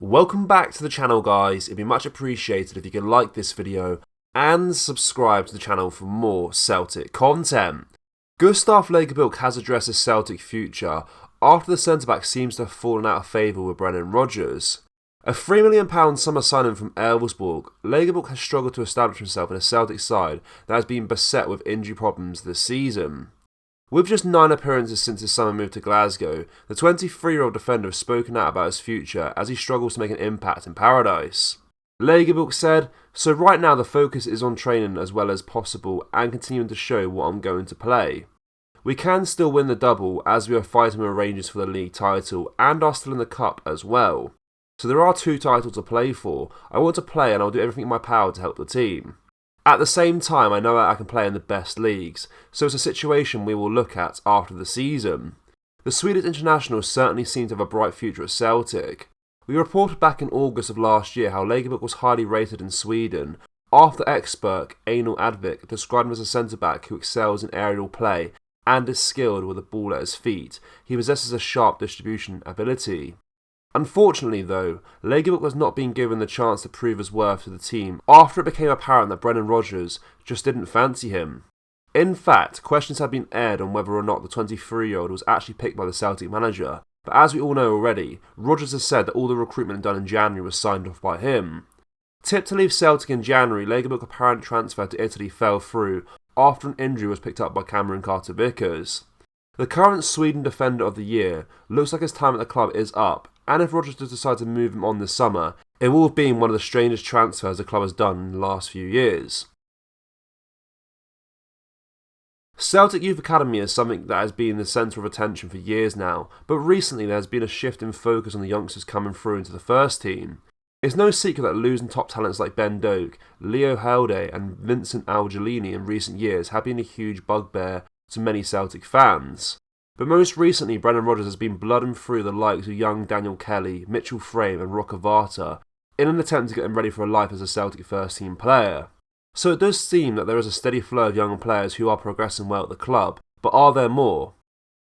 Welcome back to the channel, guys. It'd be much appreciated if you could like this video and subscribe to the channel for more Celtic content. Gustav Lagerbilk has addressed his Celtic future after the centre-back seems to have fallen out of favour with Brendan Rodgers. A £3 million summer signing from Elversborg, Lagerbilk has struggled to establish himself in a Celtic side that has been beset with injury problems this season. With just 9 appearances since his summer move to Glasgow, the 23-year-old defender has spoken out about his future as he struggles to make an impact in Paradise. Lagerbilk said, "So right now the focus is on training as well as possible and continuing to show what I'm going to play. We can still win the double as we are fighting with Rangers for the league title and are still in the cup as well. So there are 2 titles to play for. I want to play and I'll do everything in my power to help the team. At the same time, I know that I can play in the best leagues, so it's a situation we will look at after the season." The Swedish international certainly seemed to have a bright future at Celtic. We reported back in August of last year how Lagerbilk was highly rated in Sweden after expert Einal Advik described him as a centre-back who excels in aerial play and is skilled with the ball at his feet. He possesses a sharp distribution ability. Unfortunately though, Lagerbilk has not been given the chance to prove his worth to the team after it became apparent that Brendan Rodgers just didn't fancy him. In fact, questions have been aired on whether or not the 23-year-old was actually picked by the Celtic manager, but as we all know already, Rodgers has said that all the recruitment done in January was signed off by him. Tipped to leave Celtic in January, Lagerbilk's apparent transfer to Italy fell through after an injury was picked up by Cameron Carter-Vickers. The current Sweden Defender of the Year looks like his time at the club is up, and if Rodgers does decide to move him on this summer, it will have been one of the strangest transfers the club has done in the last few years. Celtic Youth Academy is something that has been the centre of attention for years now, but recently there has been a shift in focus on the youngsters coming through into the first team. It's no secret that losing top talents like Ben Doak, Leo Helde and Vincent Algelini in recent years have been a huge bugbear to many Celtic fans. But most recently, Brendan Rodgers has been blooding through the likes of young Daniel Kelly, Mitchell Frame and Roccavata in an attempt to get him ready for a life as a Celtic first team player. So it does seem that there is a steady flow of young players who are progressing well at the club, but are there more?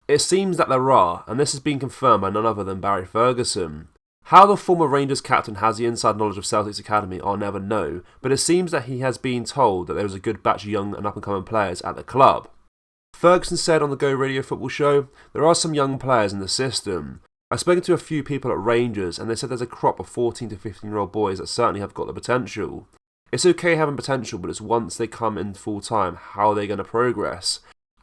It seems that there are, and this has been confirmed by none other than Barry Ferguson. How the former Rangers captain has the inside knowledge of Celtic's academy I'll never know, but it seems that he has been told that there is a good batch of young and up-and-coming players at the club. Ferguson said on the Go Radio Football Show, "There are some young players in the system. I've spoken to a few people at Rangers and they said there's a crop of 14 to 15-year-old boys that certainly have got the potential. It's okay having potential, but it's once they come in full time, how are they going to progress?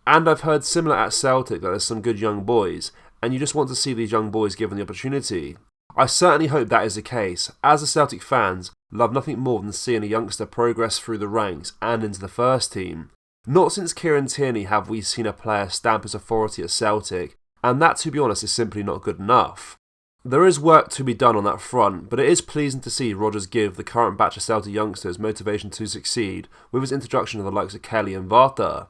And I've heard similar at Celtic that there's some good young boys, and you just want to see these young boys given the opportunity. I certainly hope that is the case, as the Celtic fans love nothing more than seeing a youngster progress through the ranks and into the first team. Not since Kieran Tierney have we seen a player stamp his authority at Celtic, and that, to be honest, is simply not good enough. There is work to be done on that front, but it is pleasing to see Rodgers give the current batch of Celtic youngsters motivation to succeed with his introduction of the likes of Kelly and Varta."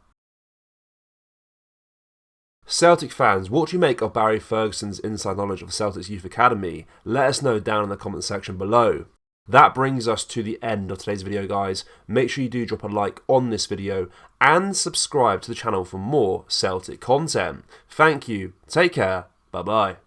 Celtic fans, what do you make of Barry Ferguson's inside knowledge of Celtic's Youth Academy? Let us know down in the comment section below. That brings us to the end of today's video, guys. Make sure you do drop a like on this video and subscribe to the channel for more Celtic content. Thank you, take care, bye bye.